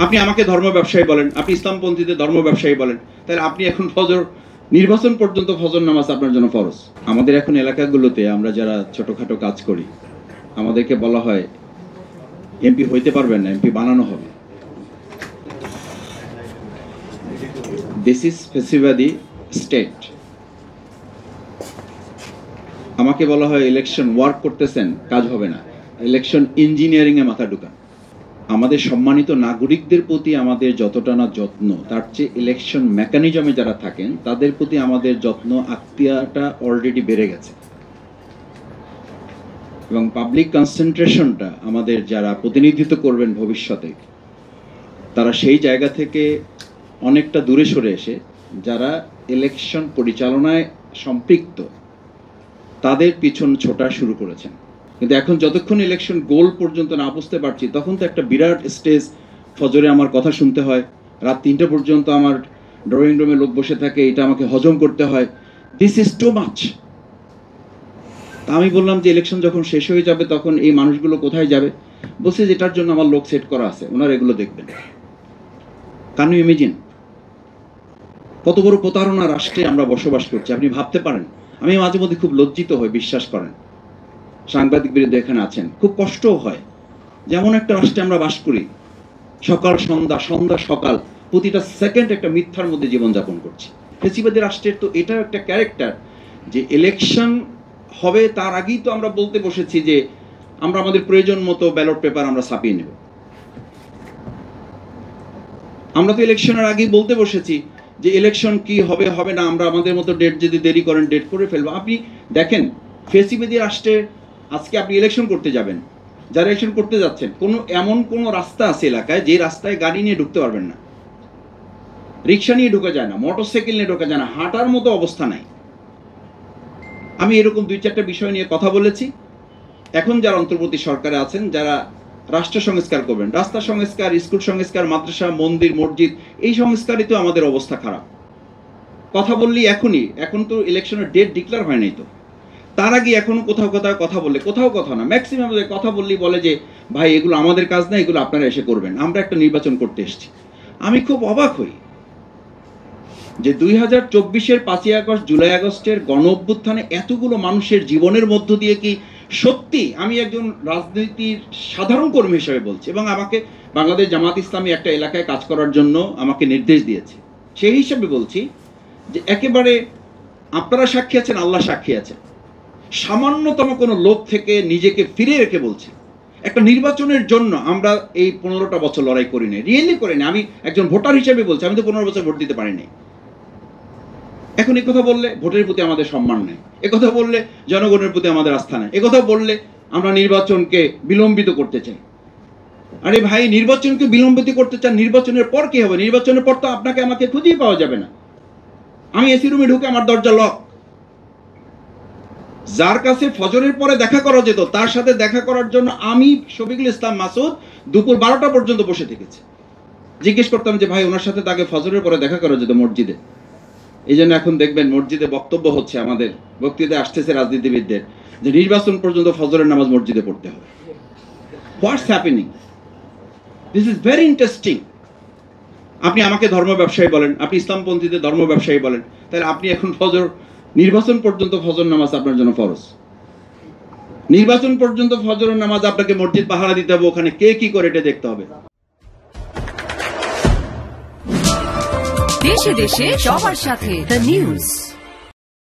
আপনি আমাকে ধর্ম ব্যবসায়ী বলেন, আপনি ইসলামপন্থীদের ধর্ম ব্যবসায়ী বলেন, তাহলে আপনি এখন ফজর নির্বাচন পর্যন্ত ফজর নামাজ আপনার জন্য ফরজ। আমাদের এখন এলাকাগুলোতে আমরা যারা ছোটখাটো কাজ করি, আমাদেরকে বলা হয় এমপি হইতে পারবেন না, এমপি বানানো হবে। দিস ইজ ফেসিবাদী স্টেট। আমাকে বলা হয় ইলেকশন ওয়ার্ক করতেছেন, কাজ হবে না, ইলেকশন ইঞ্জিনিয়ারিং এ মাথা ঢুকান। আমাদের সম্মানিত নাগরিকদের প্রতি আমাদের যতটা না যত্ন, তার চেয়ে ইলেকশন মেকানিজমে যারা থাকেন তাদের প্রতি আমাদের যত্ন আত্মীয়তা অলরেডি বেড়ে গেছে। এবং পাবলিক কনসেন্ট্রেশনটা আমাদের যারা প্রতিনিধিত্ব করবেন ভবিষ্যতে, তারা সেই জায়গা থেকে অনেকটা দূরে সরে এসে যারা ইলেকশন পরিচালনায় সম্পৃক্ত তাদের পিছন ছোটা শুরু করেছেন। কিন্তু এখন যতক্ষণ ইলেকশন গোল পর্যন্ত না বুঝতে পারছি, তখন তো একটা বিরাট স্টেজ, ফজরে আমার কথা শুনতে হয়, রাত 3টা পর্যন্ত আমার ড্রয়িং রুমে লোক বসে থাকে, এটা আমাকে হজম করতে হয়। This is too much. তা আমি বললাম যে ইলেকশন যখন শেষ হয়ে যাবে তখন এই মানুষগুলো কোথায় যাবে? বলছে যেটার জন্য আমার লোক সেট করা আছে, ওনারা এগুলো দেখবেন। ক্যান ইউ ইমাজিন কত বড় প্রতারণা রাষ্ট্রে আমরা বসবাস করছি? আপনি ভাবতে পারেন? আমি মাঝে মধ্যে খুব লজ্জিত হই, বিশ্বাস করেন। সাংবাদিক বিরুদ্ধে এখানে আছেন, খুব কষ্টও হয়। যেমন একটা রাষ্ট্রে আমরা বাস করি, সকাল সন্ধ্যা, সন্ধ্যা সকাল, প্রতিটা সেকেন্ড একটা মিথ্যার মধ্যে জীবনযাপন করছি। ফেসিবাদী রাষ্ট্রের তো এটাও একটা ক্যারেক্টার যে ইলেকশন হবে তার আগেই তো আমরা বলতে বসেছি যে আমরা আমাদের প্রয়োজন মতো ব্যালট পেপার আমরা ছাপিয়ে নেব। আমরা তো ইলেকশনের আগেই বলতে বসেছি যে ইলেকশন কি হবে হবে না, আমরা আমাদের মতো ডেট যদি দেরি করেন ডেট করে ফেলবো। আপনি দেখেন ফেসিবাদী রাষ্ট্রে আজকে আপনি ইলেকশন করতে যাবেন, যারা ইলেকশন করতে যাচ্ছেন, এমন কোনো রাস্তা আছে এলাকায় যে রাস্তায় গাড়ি নিয়ে ঢুকতে পারবেন না, রিক্সা নিয়ে ঢুকে যায় না, মোটরসাইকেল নিয়ে ঢুকে যায় না, হাঁটার মতো অবস্থা নাই। আমি এরকম 2-4টা বিষয় নিয়ে কথা বলেছি। এখন যারা অন্তর্বর্তী সরকারে আছেন, যারা রাষ্ট্র সংস্কার করবেন, রাস্তা সংস্কার, স্কুল সংস্কার, মাদ্রাসা, মন্দির, মসজিদ, এই সংস্কারই তো আমাদের অবস্থা খারাপ। কথা বললি এখনই, এখন তো ইলেকশনের ডেট ডিক্লেয়ার হয় নাই, তো তার আগে এখনো কোথাও কোথাও কথা বললে, কোথাও কথা না, ম্যাক্সিমাম কথা বললেই বলে যে ভাই এগুলো আমাদের কাজ না, এগুলো আপনারা এসে করবেন, আমরা একটা নির্বাচন করতে এসেছি। আমি খুব অবাক হই যে 2024-এর 5ই আগস্ট, জুলাই আগস্টের গণ অভ্যুত্থানে এতগুলো মানুষের জীবনের মধ্য দিয়ে কি সত্যি, আমি একজন রাজনীতির সাধারণ কর্মী হিসেবে বলছি, এবং আমাকে বাংলাদেশ জামাত ইসলামী একটা এলাকায় কাজ করার জন্য আমাকে নির্দেশ দিয়েছে, সেই হিসেবে বলছি যে একেবারে আপনারা সাক্ষী আছেন, আল্লাহ সাক্ষী আছেন, সামান্যতম কোনো লোভ থেকে নিজেকে ফিরে রেখে বলছি একটা নির্বাচনের জন্য আমরা এই 15টা বছর লড়াই করি নাই, রিয়েলি করি না। আমি একজন ভোটার হিসেবে বলছি, আমি তো 15 বছর ভোট দিতে পারিনি। এখন এই কথা বললে ভোটের প্রতি আমাদের সম্মান নেই, একথা বললে জনগণের প্রতি আমাদের আস্থা নেই, একথা বললে আমরা নির্বাচনকে বিলম্বিত করতে চাই। আরে ভাই, নির্বাচনকে বিলম্বিত করতে চান, নির্বাচনের পর কি হবে? নির্বাচনের পর তো আপনাকে আমাকে খুঁজেই পাওয়া যাবে না। আমি এসি রুমে ঢুকে আমার দরজা লক। যার কাছে ফজরের পরে দেখা করা যেত, তার সাথে দেখা করার জন্য আমি শফিকুল ইসলাম মাসুদ দুপুর 12টা পর্যন্ত বসে থেকেছি। জিজ্ঞেস করতাম যে ভাই, ওনার সাথে তাকে ফজরের পরে দেখা করা যেত মসজিদে। এই জন্য এখন দেখবেন মসজিদে বক্তব্য হচ্ছে, আমাদের বক্তৃতা আসতেছে রাজনীতিবিদদের, যে নির্বাচন পর্যন্ত ফজরের নামাজ মসজিদে পড়তে হবে। What's happening? This is very interesting. আপনি আমাকে ধর্ম ব্যবসায়ী বলেন, আপনি ইসলামপন্থীদের ধর্ম ব্যবসায়ী বলেন, তাহলে আপনি এখন নির্বাচন পর্যন্ত ফজর নামাজ আপনার জন্য ফরজ। নির্বাচন পর্যন্ত ফজরের নামাজ আপনাকে মসজিদ পাহারা দিতে হবে, ওখানে কে কি করে এটা দেখতে হবে। দেশে দেশে সবার সাথে দ্য নিউজ।